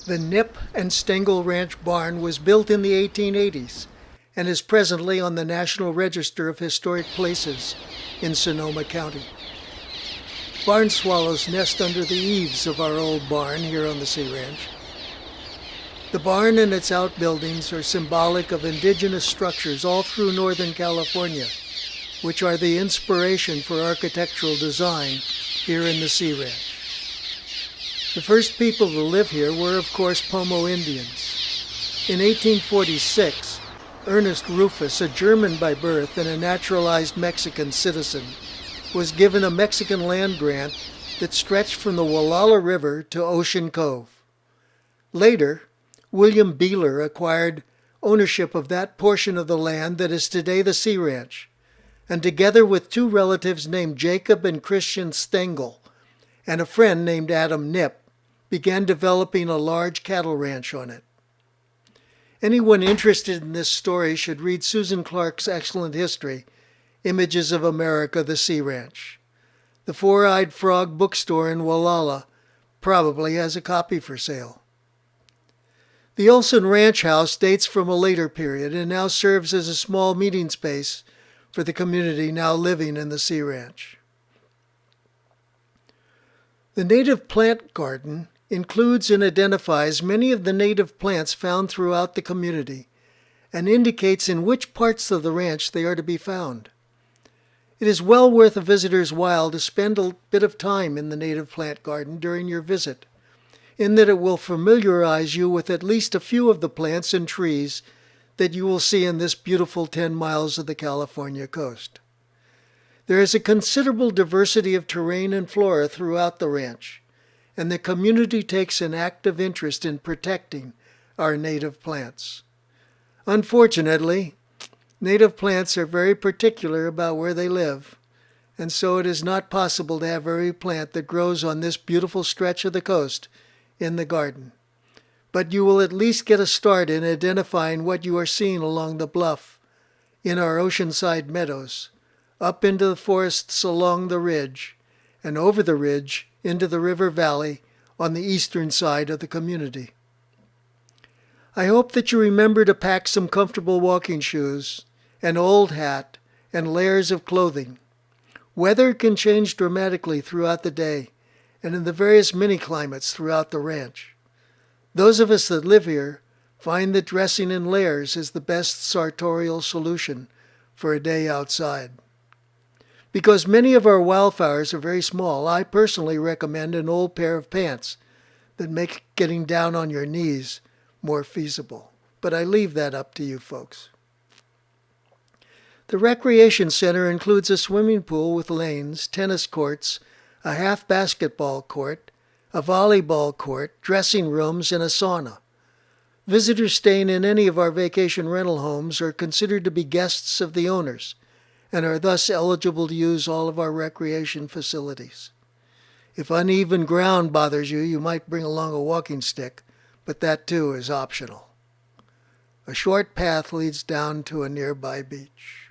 The Nip and Stengel Ranch barn was built in the 1880s and is presently on the National Register of Historic Places in Sonoma County. Barn swallows nest under the eaves of our old barn here on the Sea Ranch. The barn and its outbuildings are symbolic of indigenous structures all through Northern California, which are the inspiration for architectural design here in the Sea Ranch. The first people to live here were, of course, Pomo Indians. In 1846, Ernest Rufus, a German by birth and a naturalized Mexican citizen, was given a Mexican land grant that stretched from the Walala River to Ocean Cove. Later, William Beeler acquired ownership of that portion of the land that is today the Sea Ranch, and together with two relatives named Jacob and Christian Stengel, and a friend named Adam Nip, began developing a large cattle ranch on it. Anyone interested in this story should read Susan Clark's excellent history, Images of America, the Sea Ranch. The Four-Eyed Frog bookstore in Walala probably has a copy for sale. The Ohlson Ranch House dates from a later period and now serves as a small meeting space for the community now living in the Sea Ranch. The Native Plant Garden includes and identifies many of the native plants found throughout the community and indicates in which parts of the ranch they are to be found. It is well worth a visitor's while to spend a bit of time in the Native Plant Garden during your visit, in that it will familiarize you with at least a few of the plants and trees that you will see in this beautiful 10 miles of the California coast. There is a considerable diversity of terrain and flora throughout the ranch, and the community takes an active interest in protecting our native plants. Unfortunately, native plants are very particular about where they live, and so it is not possible to have every plant that grows on this beautiful stretch of the coast in the garden. But you will at least get a start in identifying what you are seeing along the bluff, in our oceanside meadows, up into the forests along the ridge, and over the ridge into the river valley on the eastern side of the community. I hope that you remember to pack some comfortable walking shoes, an old hat, and layers of clothing. Weather can change dramatically throughout the day and in the various mini-climates throughout the ranch. Those of us that live here find that dressing in layers is the best sartorial solution for a day outside. Because many of our wildflowers are very small, I personally recommend an old pair of pants that make getting down on your knees more feasible. But I leave that up to you folks. The recreation center includes a swimming pool with lanes, tennis courts, a half basketball court, a volleyball court, dressing rooms, and a sauna. Visitors staying in any of our vacation rental homes are considered to be guests of the owners and are thus eligible to use all of our recreation facilities. If uneven ground bothers you, you might bring along a walking stick, but that too is optional. A short path leads down to a nearby beach.